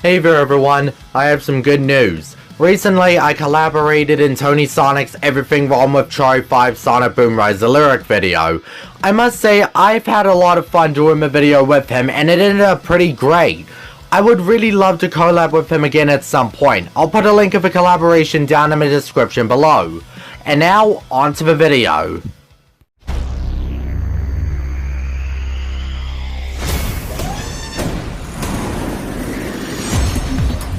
Hey there everyone, I have some good news. Recently, I collaborated in TonySonic's Everything Wrong with Charlie 5 Sonic Boom Rise the Lyric video. I must say, I've had a lot of fun doing the video with him and it ended up pretty great. I would really love to collab with him again at some point. I'll put a link of the collaboration down in the description below. And now, on to the video.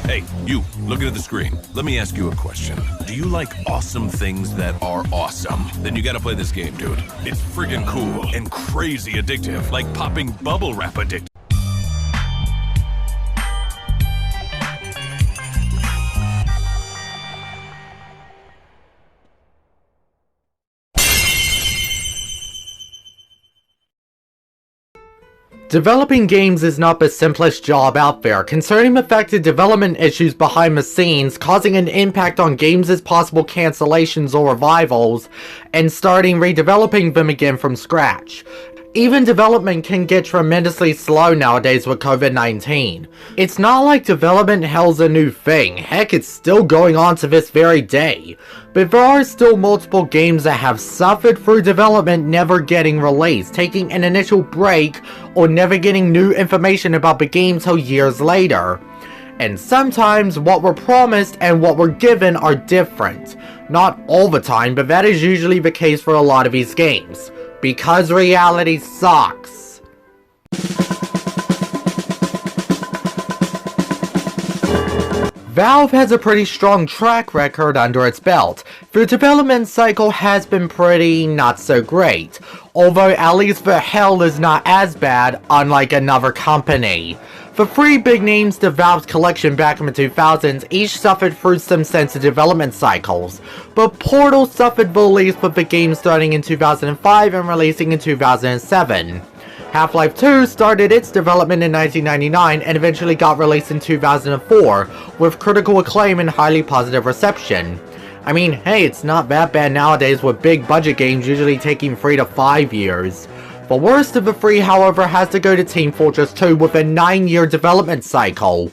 Hey, you, looking at the screen. Let me ask you a question. Do you like awesome things that are awesome? Then you gotta play this game, dude. It's friggin' cool and crazy addictive, like popping bubble wrap addictive. Developing games is not the simplest job out there, concerning the fact of development issues behind the scenes causing an impact on games' possible cancellations or revivals, and starting redeveloping them again from scratch. Even development can get tremendously slow nowadays with COVID-19. It's not like development hell's a new thing, heck it's still going on to this very day. But there are still multiple games that have suffered through development never getting released, taking an initial break, or never getting new information about the game till years later. And sometimes what we're promised and what we're given are different. Not all the time, but that is usually the case for a lot of these games. Because reality sucks. Valve has a pretty strong track record under its belt. Their development cycle has been pretty not so great, although at least the hell is not as bad, unlike another company. The three big names to Valve's collection back in the 2000s each suffered through some sense of development cycles, but Portal suffered the least with the game starting in 2005 and releasing in 2007. Half-Life 2 started its development in 1999 and eventually got released in 2004, with critical acclaim and highly positive reception. I mean, hey, it's not that bad nowadays with big budget games usually taking 3 to 5 years. The worst of the three, however, has to go to Team Fortress 2 with a 9-year development cycle.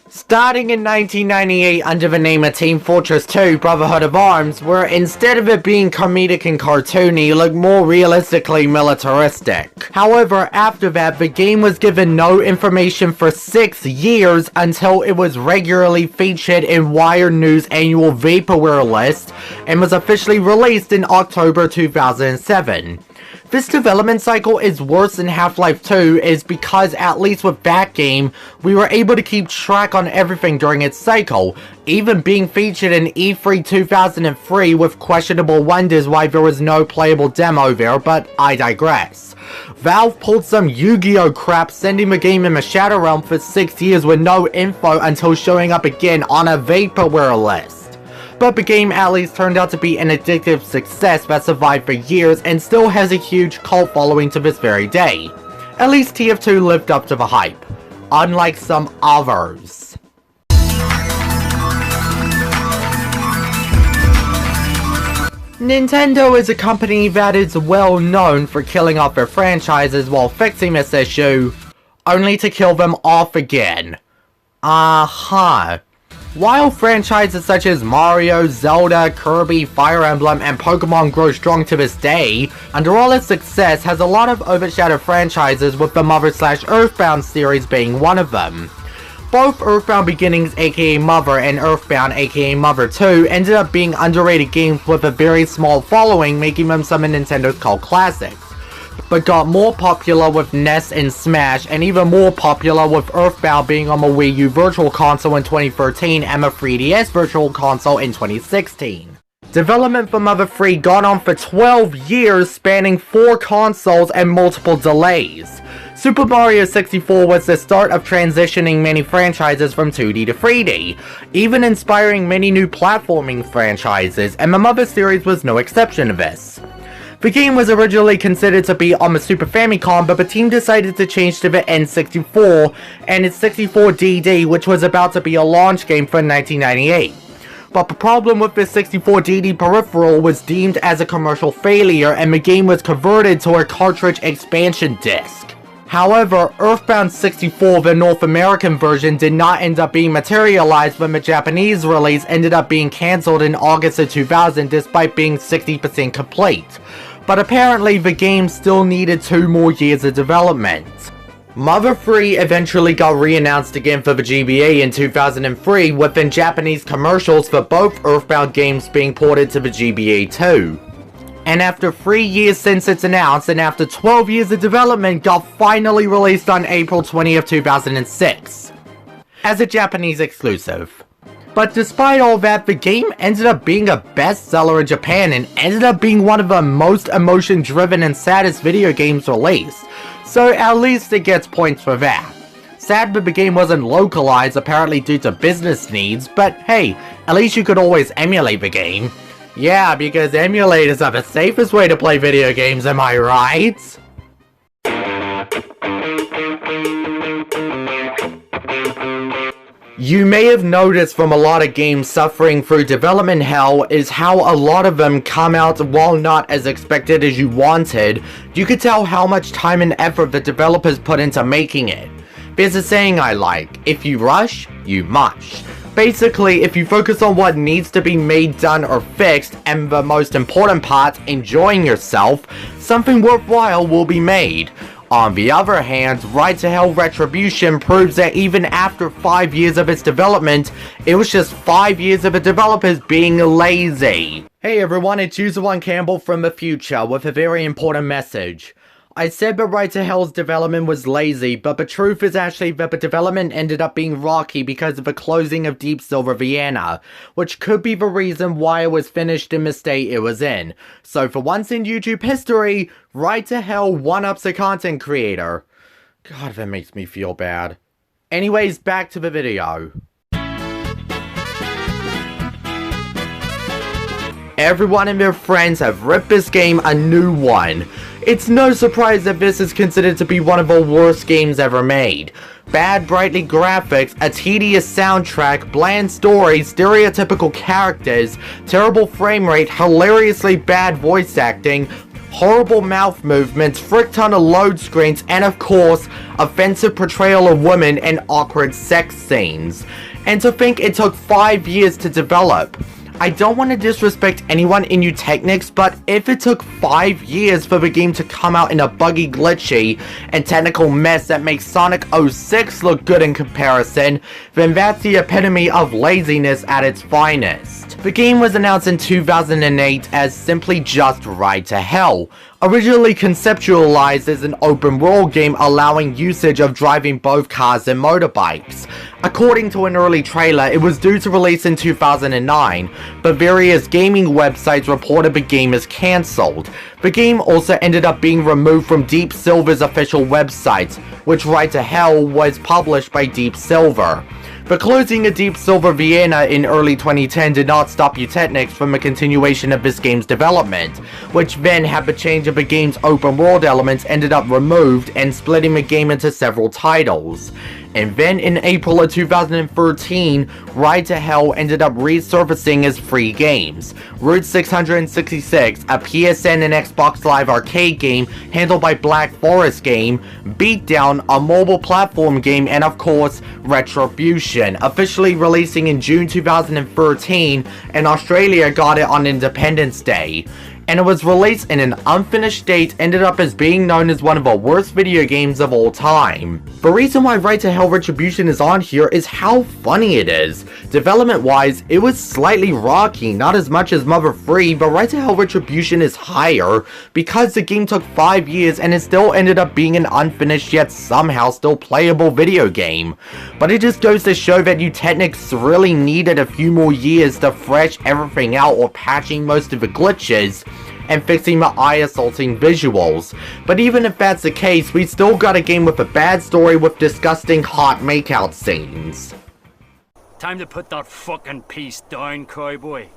Starting in 1998 under the name of Team Fortress 2 Brotherhood of Arms, where instead of it being comedic and cartoony, it looked more realistically militaristic. However, after that, the game was given no information for 6 years until it was regularly featured in Wired News' annual Vaporware list and was officially released in October 2007. This development cycle is worse than Half-Life 2 is because at least with that game, we were able to keep track on everything during its cycle, even being featured in E3 2003 with questionable wonders why there was no playable demo there, but I digress. Valve pulled some Yu-Gi-Oh crap sending the game in the Shadow Realm for 6 years with no info until showing up again on a Vaporware list. But the game at least turned out to be an addictive success that survived for years and still has a huge cult following to this very day. At least TF2 lived up to the hype, unlike some others. Nintendo is a company that is well known for killing off their franchises while fixing this issue, only to kill them off again. While franchises such as Mario, Zelda, Kirby, Fire Emblem, and Pokemon grow strong to this day, under all its success has a lot of overshadowed franchises, with the Mother/Earthbound series being one of them. Both Earthbound Beginnings aka Mother and Earthbound aka Mother 2 ended up being underrated games with a very small following, making them some of Nintendo's cult classics, but got more popular with NES and Smash, and even more popular with Earthbound being on the Wii U Virtual Console in 2013 and the 3DS Virtual Console in 2016. Development for Mother 3 got on for 12 years, spanning 4 consoles and multiple delays. Super Mario 64 was the start of transitioning many franchises from 2D to 3D, even inspiring many new platforming franchises, and the Mother series was no exception to this. The game was originally considered to be on the Super Famicom, but the team decided to change to the N64 and its 64DD, which was about to be a launch game for 1998. But the problem with the 64DD peripheral was deemed as a commercial failure, and the game was converted to a cartridge expansion disc. However, Earthbound 64, the North American version, did not end up being materialized when the Japanese release ended up being cancelled in August of 2000 despite being 60% complete. But apparently the game still needed 2 more years of development. Mother 3 eventually got re-announced again for the GBA in 2003, within Japanese commercials for both Earthbound games being ported to the GBA too. And after 3 years since it's announced, and after 12 years of development, got finally released on April 20th, 2006, as a Japanese exclusive. But despite all that, the game ended up being a bestseller in Japan and ended up being one of the most emotion-driven and saddest video games released. So at least it gets points for that. Sad that the game wasn't localized, apparently due to business needs, but hey, at least you could always emulate the game. Yeah, because emulators are the safest way to play video games, am I right? You may have noticed from a lot of games suffering through development hell is how a lot of them come out while not as expected as you wanted. You could tell how much time and effort the developers put into making it. There's a saying I like, if you rush, you mush. Basically, if you focus on what needs to be made, done, or fixed, and the most important part, enjoying yourself, something worthwhile will be made. On the other hand, Ride to Hell Retribution proves that even after 5 years of its development, it was just 5 years of the developers being lazy. Hey everyone, it's User1 Campbell from the future with a very important message. I said that Ride to Hell's development was lazy, but the truth is actually that the development ended up being rocky because of the closing of Deep Silver Vienna, which could be the reason why it was finished in the state it was in. So for once in YouTube history, Ride to Hell one-ups a content creator. God, that makes me feel bad. Anyways, back to the video. Everyone and their friends have ripped this game a new one. It's no surprise that this is considered to be one of the worst games ever made. Bad brightly graphics, a tedious soundtrack, bland story, stereotypical characters, terrible frame rate, hilariously bad voice acting, horrible mouth movements, frick ton of load screens, and of course, offensive portrayal of women and awkward sex scenes. And to think it took 5 years to develop. I don't want to disrespect anyone in Technics, but if it took 5 years for the game to come out in a buggy, glitchy, and technical mess that makes Sonic 06 look good in comparison, then that's the epitome of laziness at its finest. The game was announced in 2008 as simply just Ride to Hell, originally conceptualized as an open world game allowing usage of driving both cars and motorbikes. According to an early trailer, it was due to release in 2009, but various gaming websites reported the game as cancelled. The game also ended up being removed from Deep Silver's official website, which Ride to Hell was published by Deep Silver. The closing of Deep Silver Vienna in early 2010 did not stop Technics from the continuation of this game's development, which then had the change of the game's open world elements ended up removed and splitting the game into several titles. And then in April of 2013, Ride to Hell ended up resurfacing as free games. Route 666, a PSN and Xbox Live arcade game handled by Black Forest Game, Beatdown, a mobile platform game, and of course, Retribution, officially releasing in June 2013, and Australia got it on Independence Day. And it was released in an unfinished state, ended up as being known as one of the worst video games of all time. The reason why Ride to Hell Retribution is on here is how funny it is. Development wise, it was slightly rocky, not as much as Mother 3, but Ride to Hell Retribution is higher because the game took 5 years and it still ended up being an unfinished yet somehow still playable video game. But it just goes to show that Technics really needed a few more years to fresh everything out or patching most of the glitches and fixing the eye-assaulting visuals. But even if that's the case, we still got a game with a bad story with disgusting hot makeout scenes. Time to put that fucking piece down, cowboy.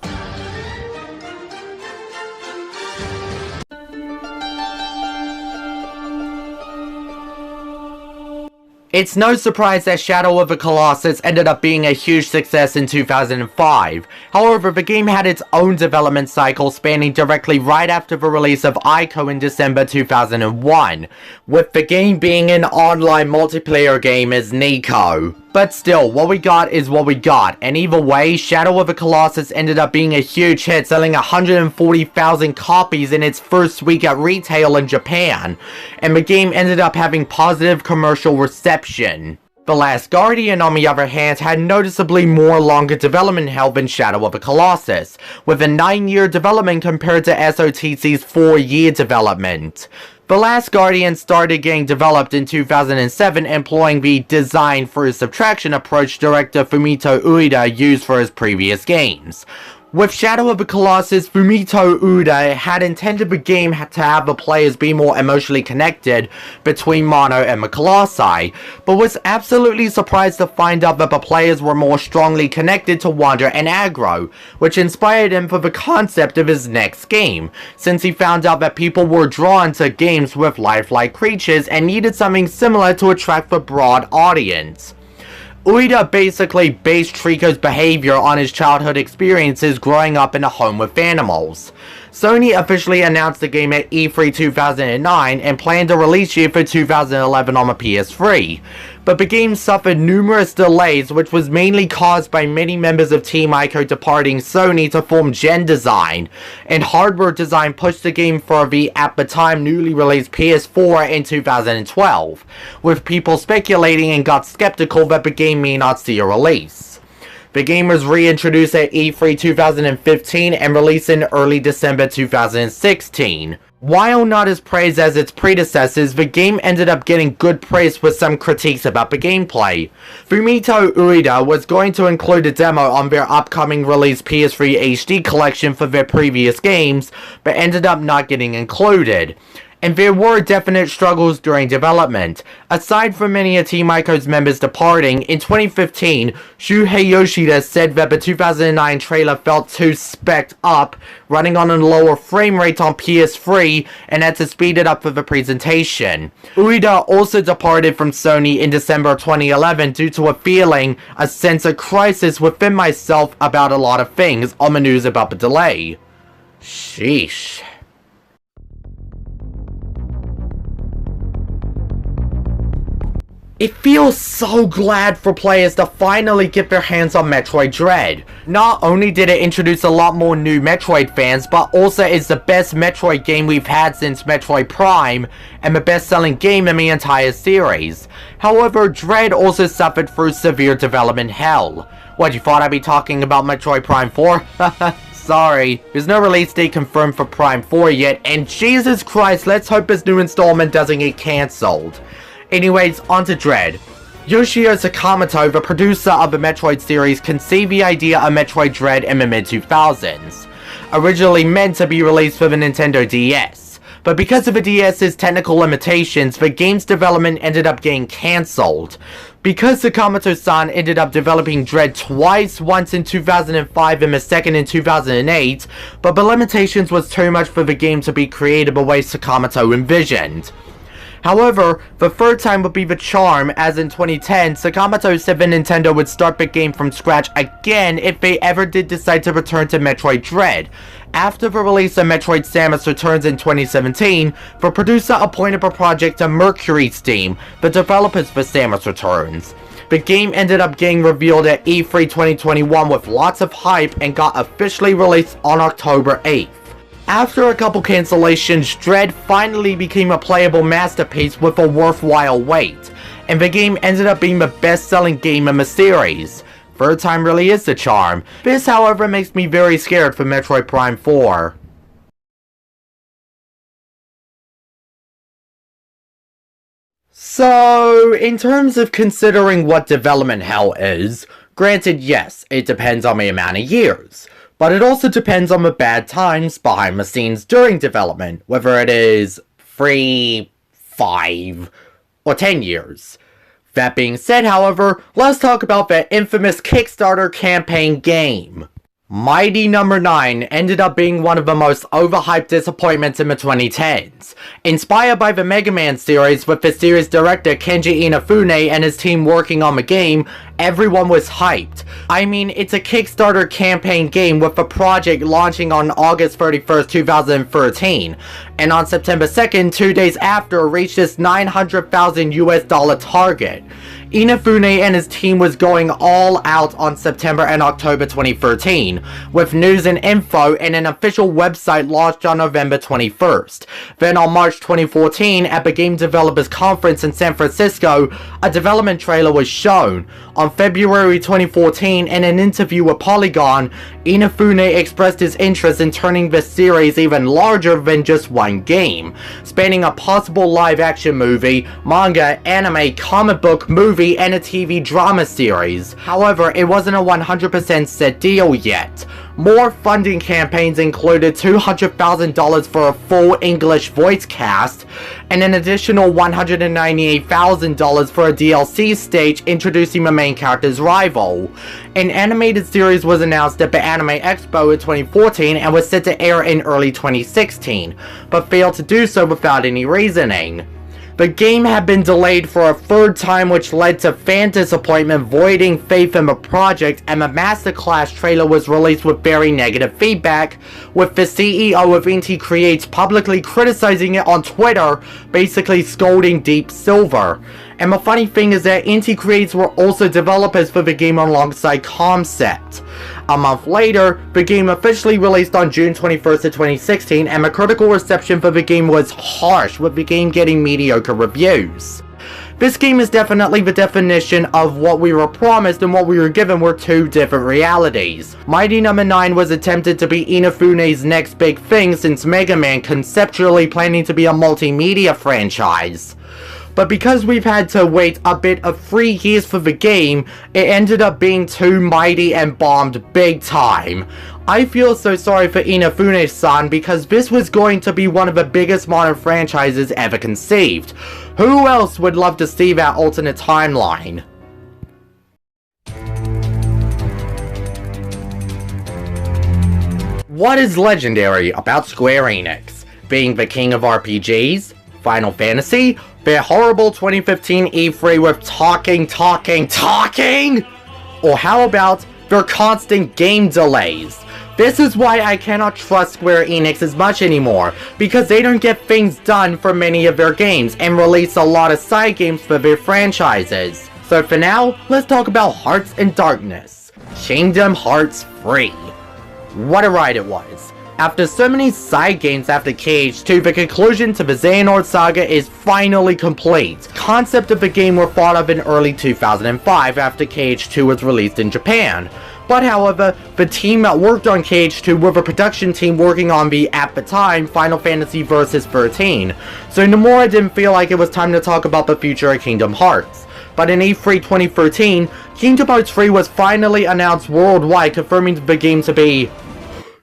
It's no surprise that Shadow of the Colossus ended up being a huge success in 2005. However, the game had its own development cycle spanning directly right after the release of Ico in December 2001, with the game being an online multiplayer game as Nico. But still, what we got is what we got, and either way, Shadow of the Colossus ended up being a huge hit, selling 140,000 copies in its first week at retail in Japan, and the game ended up having positive commercial reception. The Last Guardian, on the other hand, had noticeably more longer development hell than Shadow of the Colossus, with a 9-year development compared to SOTC's 4-year development. The Last Guardian started getting developed in 2007, employing the design first subtraction approach director Fumito Ueda used for his previous games. With Shadow of the Colossus, Fumito Ueda had intended the game to have the players be more emotionally connected between Mono and the Colossi, but was absolutely surprised to find out that the players were more strongly connected to Wander and Aggro, which inspired him for the concept of his next game, since he found out that people were drawn to games with lifelike creatures and needed something similar to attract the broad audience. Ueda basically based Trico's behavior on his childhood experiences growing up in a home with animals. Sony officially announced the game at E3 2009 and planned a release year for 2011 on the PS3, but the game suffered numerous delays, which was mainly caused by many members of Team Ico departing Sony to form Gen Design, and hardware design pushed the game for the at the time newly released PS4 in 2012, with people speculating and got skeptical that the game may not see a release. The game was reintroduced at E3 2015 and released in early December 2016. While not as praised as its predecessors, the game ended up getting good praise with some critiques about the gameplay. Fumito Ueda was going to include a demo on their upcoming release PS3 HD collection for their previous games, but ended up not getting included. And there were definite struggles during development. Aside from many of Team Ico's members departing, in 2015, Shuhei Yoshida said that the 2009 trailer felt too spec'd up, running on a lower frame rate on PS3, and had to speed it up for the presentation. Ueda also departed from Sony in December 2011 due to a sense of crisis within myself about a lot of things on the news about the delay. Sheesh. It feels so glad for players to finally get their hands on Metroid Dread. Not only did it introduce a lot more new Metroid fans, but also is the best Metroid game we've had since Metroid Prime, and the best-selling game in the entire series. However, Dread also suffered through severe development hell. What, you thought I'd be talking about Metroid Prime 4? Sorry, there's no release date confirmed for Prime 4 yet, and Jesus Christ, let's hope this new installment doesn't get cancelled. Anyways, onto Dread. Yoshio Sakamoto, the producer of the Metroid series, conceived the idea of Metroid Dread in the mid-2000s. Originally meant to be released for the Nintendo DS, but because of the DS's technical limitations, the game's development ended up getting cancelled. Because Sakamoto-san ended up developing Dread twice, once in 2005 and the second in 2008, but the limitations was too much for the game to be created the way Sakamoto envisioned. However, the third time would be the charm, as in 2010, Sakamoto said that Nintendo would start the game from scratch again if they ever did decide to return to Metroid Dread. After the release of Metroid Samus Returns in 2017, the producer appointed the project to Mercury Steam, the developers for Samus Returns. The game ended up getting revealed at E3 2021 with lots of hype and got officially released on October 8th. After a couple cancellations, Dread finally became a playable masterpiece with a worthwhile wait, and the game ended up being the best-selling game in the series. Third time really is the charm. This, however, makes me very scared for Metroid Prime 4. So, in terms of considering what development hell is, granted, yes, it depends on the amount of years. But it also depends on the bad times behind the scenes during development, whether it is 3, 5, or 10 years. That being said, however, let's talk about the infamous Kickstarter campaign game. Mighty Number 9 ended up being one of the most overhyped disappointments in the 2010s. Inspired by the Mega Man series, with the series director Kenji Inafune and his team working on the game, everyone was hyped. I mean, it's a Kickstarter campaign game with the project launching on August 31st, 2013, and on September 2nd, 2 days after, reached its $900,000 target. Inafune and his team was going all out on September and October 2013, with news and info, and an official website launched on November 21st. Then on March 2014, at the Game Developers Conference in San Francisco, a development trailer was shown. On February 2014, in an interview with Polygon, Inafune expressed his interest in turning the series even larger than just one game, spanning a possible live-action movie, manga, anime, comic book, movie, and a TV drama series. However, it wasn't a 100% set deal yet. More funding campaigns included $200,000 for a full English voice cast, and an additional $198,000 for a DLC stage introducing the main character's rival. An animated series was announced at the Anime Expo in 2014 and was set to air in early 2016, but failed to do so without any reasoning. The game had been delayed for a third time, which led to fan disappointment voiding faith in the project, and the Masterclass trailer was released with very negative feedback, with the CEO of Inti Creates publicly criticizing it on Twitter, basically scolding Deep Silver. And the funny thing is that Inti Creates were also developers for the game alongside Concept. A month later, the game officially released on June 21st of 2016, and the critical reception for the game was harsh, with the game getting mediocre reviews. This game is definitely the definition of what we were promised and what we were given were two different realities. Mighty Number 9 was attempted to be Inafune's next big thing since Mega Man, conceptually planning to be a multimedia franchise. But because we've had to wait a bit of 3 years for the game, it ended up being too mighty and bombed big time. I feel so sorry for Inafune-san because this was going to be one of the biggest modern franchises ever conceived. Who else would love to see that alternate timeline? What is legendary about Square Enix? Being the king of RPGs? Final Fantasy? Their horrible 2015 E3 with talking? Or how about their constant game delays? This is why I cannot trust Square Enix as much anymore, because they don't get things done for many of their games and release a lot of side games for their franchises. So for now, let's talk about Hearts and Darkness. Kingdom Hearts 3. What a ride it was. After so many side games after KH2, the conclusion to the Xehanort saga is finally complete. Concept of the game were thought of in early 2005 after KH2 was released in Japan. But however, the team that worked on KH2 were the production team working on the, at the time, Final Fantasy Versus 13. So Nomura didn't feel like it was time to talk about the future of Kingdom Hearts. But in E3 2013, Kingdom Hearts 3 was finally announced worldwide, confirming the game to be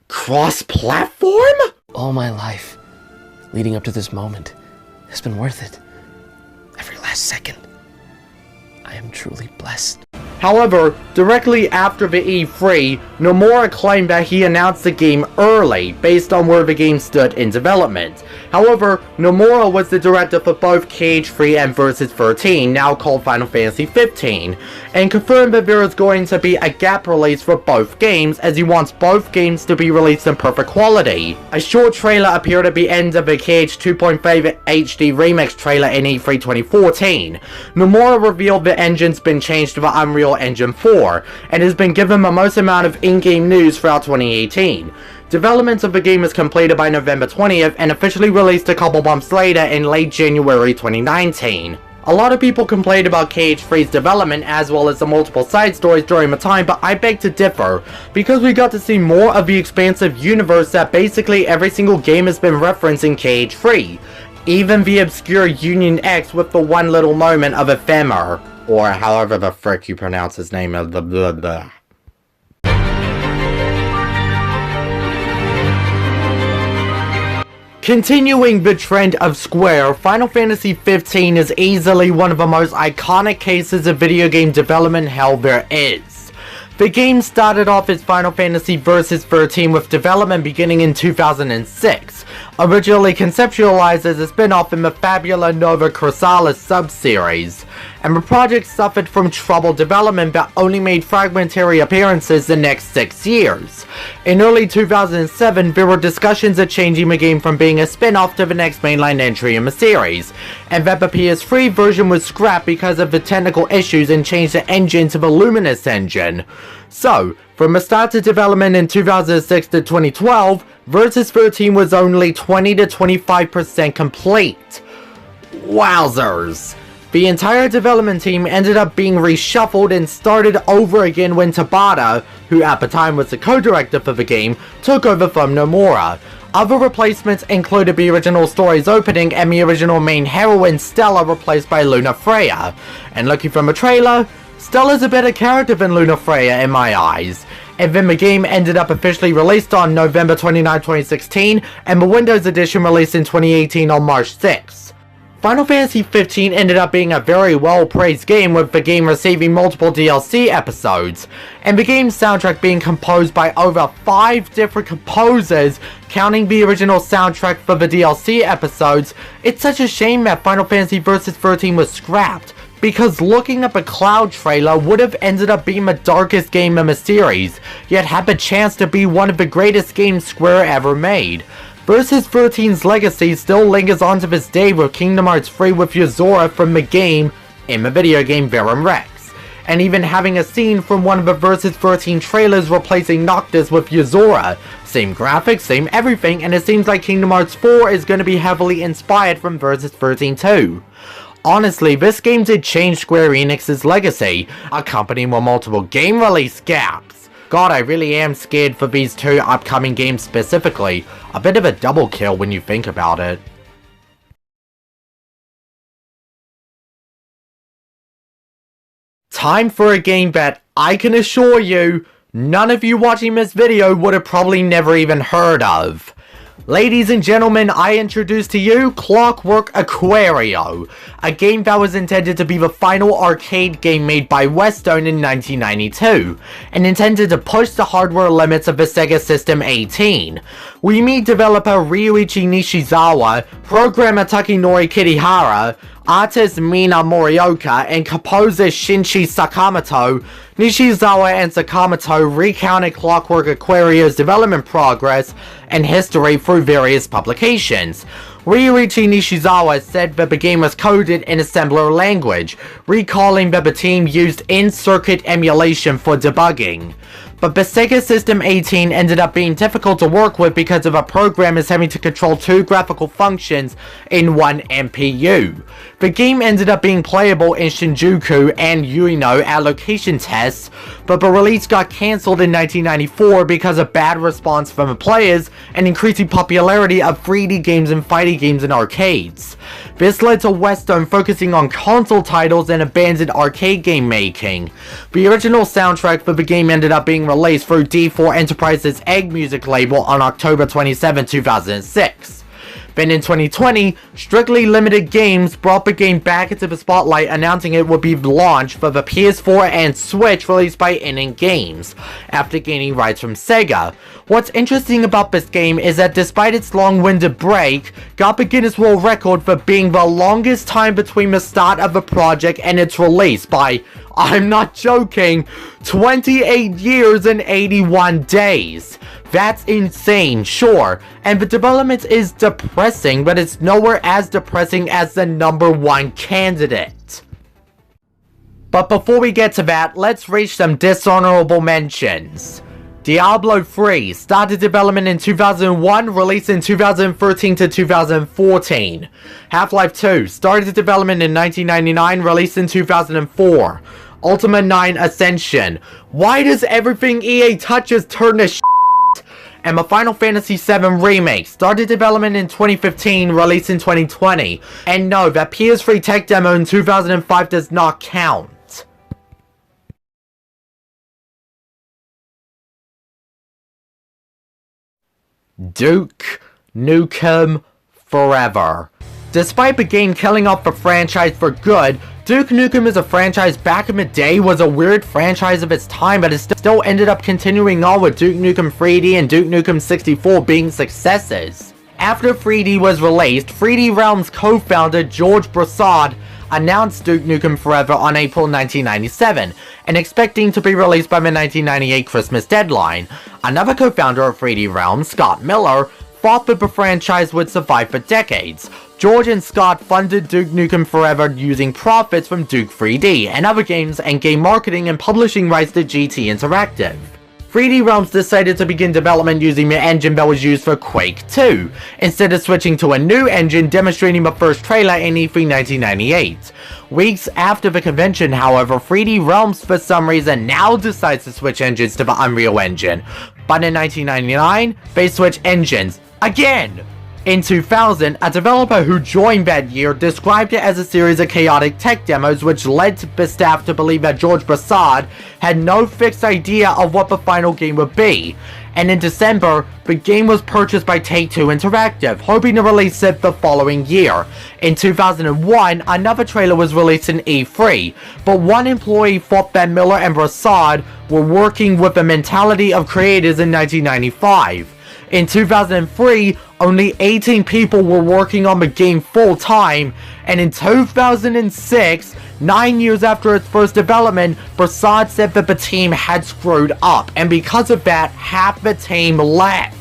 cross-platform? All my life, leading up to this moment, has been worth it. Every last second. I am truly blessed. However, directly after the E3, Nomura claimed that he announced the game early, based on where the game stood in development. However, Nomura was the director for both KH3 and Versus 13, now called Final Fantasy 15, and confirmed that there is going to be a gap release for both games, as he wants both games to be released in perfect quality. A short trailer appeared at the end of the KH 2.5 HD Remix trailer in E3 2014. Nomura revealed the engine's been changed to the Unreal Engine 4, and has been given the most amount of in-game news throughout 2018. Development of the game is completed by November 20th and officially released a couple months later in late January 2019. A lot of people complained about KH3's development as well as the multiple side stories during the time, but I beg to differ, because we got to see more of the expansive universe that basically every single game has been referenced in KH3. Even the obscure Union X with the one little moment of Ephemer, or however the frick you pronounce his name, blah blah blah. Continuing the trend of Square, Final Fantasy 15 is easily one of the most iconic cases of video game development hell there is. The game started off as Final Fantasy Versus 13 with development beginning in 2006, originally conceptualized as a spin-off from the Fabula Nova Chrysalis sub-series, and the project suffered from troubled development but only made fragmentary appearances the next 6 years. In early 2007, there were discussions of changing the game from being a spin-off to the next mainline entry in the series, and that the PS3 version was scrapped because of the technical issues and changed the engine to the Luminous engine. So, from the start of development in 2006 to 2012, Versus 13 was only 20 to 25% complete. Wowzers! The entire development team ended up being reshuffled and started over again when Tabata, who at the time was the co-director for the game, took over from Nomura. Other replacements included the original story's opening and the original main heroine Stella replaced by Luna Freya. And looking from the trailer, Stella's a better character than Luna Freya in my eyes. And then the game ended up officially released on November 29, 2016, and the Windows edition released in 2018 on March 6. Final Fantasy XV ended up being a very well-praised game, with the game receiving multiple DLC episodes, and the game's soundtrack being composed by over 5 different composers, counting the original soundtrack for the DLC episodes. It's such a shame that Final Fantasy Versus 13 was scrapped, because looking up a Cloud trailer would have ended up being the darkest game in the series, yet had the chance to be one of the greatest games Square ever made. Versus 13's legacy still lingers on to this day, with Kingdom Hearts 3 with Yuzora from the game in the video game Verum Rex, and even having a scene from one of the Versus 13 trailers replacing Noctis with Yuzora. Same graphics, same everything, and it seems like Kingdom Hearts 4 is going to be heavily inspired from Versus 13 too. Honestly, this game did change Square Enix's legacy, a company with multiple game release gaps. God, I really am scared for these 2 upcoming games specifically. A bit of a double kill when you think about it. Time for a game that I can assure you, none of you watching this video would have probably never even heard of. Ladies and gentlemen, I introduce to you Clockwork Aquario, a game that was intended to be the final arcade game made by Westone in 1992, and intended to push the hardware limits of the Sega System 18. We meet developer Ryuichi Nishizawa, programmer Takanori Kitihara, artist Mina Morioka, and composer Shinji Sakamoto. Nishizawa and Sakamoto recounted Clockwork Aquario's development progress and history through various publications. Ryuichi Nishizawa said that the game was coded in assembler language, recalling that the team used in-circuit emulation for debugging. But the Sega System 18 ended up being difficult to work with because of a programmers having to control 2 graphical functions in one MPU. The game ended up being playable in Shinjuku and Ueno at location tests, but the release got cancelled in 1994 because of bad response from the players and increasing popularity of 3D games and fighting games in arcades. This led to Westone focusing on console titles and abandoned arcade game making. The original soundtrack for the game ended up being released through D4 Enterprises' Egg Music label on October 27, 2006. Then in 2020, Strictly Limited Games brought the game back into the spotlight, announcing it would be launched for the PS4 and Switch, released by Inning Games, after gaining rights from Sega. What's interesting about this game is that despite its long-winded break, got the Guinness World Record for being the longest time between the start of a project and its release by, I'm not joking, 28 years and 81 days. That's insane, sure, and the development is depressing, but it's nowhere as depressing as the #1 candidate. But before we get to that, let's reach some dishonorable mentions. Diablo 3 started development in 2001, released in 2013 to 2014. Half-Life 2 started development in 1999, released in 2004. Ultima 9 Ascension. Why does everything EA touches turn to shit? And the Final Fantasy VII Remake started development in 2015, released in 2020. And no, that PS3 tech demo in 2005 does not count. Duke Nukem Forever. Despite the game killing off the franchise for good, Duke Nukem as a franchise back in the day was a weird franchise of its time, but it still ended up continuing on with Duke Nukem 3D and Duke Nukem 64 being successes. After 3D was released, 3D Realms co-founder George Broussard announced Duke Nukem Forever on April 1997, and expecting to be released by the 1998 Christmas deadline. Another co-founder of 3D Realms, Scott Miller, thought that the franchise would survive for decades. George and Scott funded Duke Nukem Forever using profits from Duke 3D and other games and game marketing and publishing rights to GT Interactive. 3D Realms decided to begin development using the engine that was used for Quake 2, instead of switching to a new engine demonstrating the first trailer in E3 1998. Weeks after the convention, however, 3D Realms for some reason now decides to switch engines to the Unreal Engine, but in 1999, they switched engines again! In 2000, a developer who joined that year described it as a series of chaotic tech demos which led the staff to believe that George Broussard had no fixed idea of what the final game would be. And in December, the game was purchased by Take-Two Interactive, hoping to release it the following year. In 2001, another trailer was released in E3, but one employee thought that Miller and Broussard were working with the mentality of creators in 1995. In 2003, only 18 people were working on the game full-time, and in 2006, 9 years after its first development, Broussard said that the team had screwed up, and because of that, half the team left.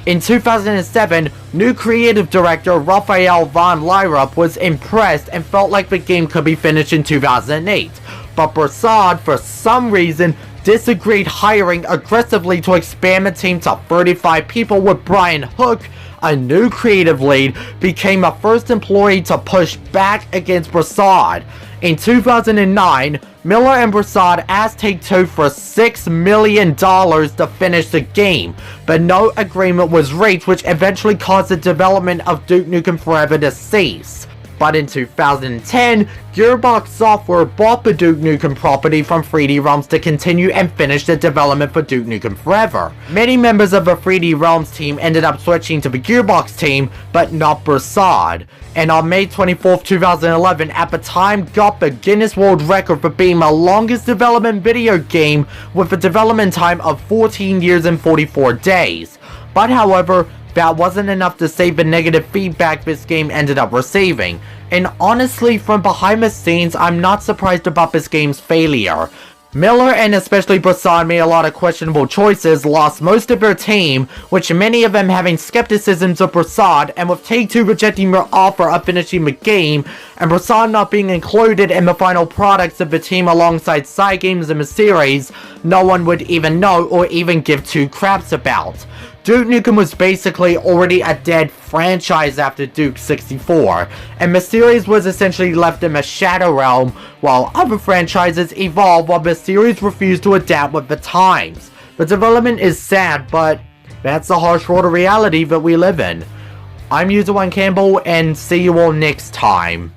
In 2007, new creative director Raphael von Lyrup was impressed and felt like the game could be finished in 2008, but Broussard, for some reason, disagreed, hiring aggressively to expand the team to 35 people, with Brian Hook, a new creative lead, became the first employee to push back against Broussard. In 2009, Miller and Broussard asked Take-Two for $6 million to finish the game, but no agreement was reached, which eventually caused the development of Duke Nukem Forever to cease. But in 2010, Gearbox Software bought the Duke Nukem property from 3D Realms to continue and finish the development for Duke Nukem Forever. Many members of the 3D Realms team ended up switching to the Gearbox team, but not Broussard. And on May 24, 2011, at the time got the Guinness World Record for being the longest development video game, with a development time of 14 years and 44 days. But however, that wasn't enough to save the negative feedback this game ended up receiving. And honestly, from behind the scenes, I'm not surprised about this game's failure. Miller and especially Broussard made a lot of questionable choices, lost most of their team, which many of them having skepticisms of Broussard, and with Take-Two rejecting their offer of finishing the game, and Broussard not being included in the final products of the team alongside side games in the series, no one would even know or even give two craps about. Duke Nukem was basically already a dead franchise after Duke 64, and the series was essentially left in the shadow realm while other franchises evolved while the series refused to adapt with the times. The development is sad, but that's the harsh world of reality that we live in. I'm User One Campbell, and see you all next time.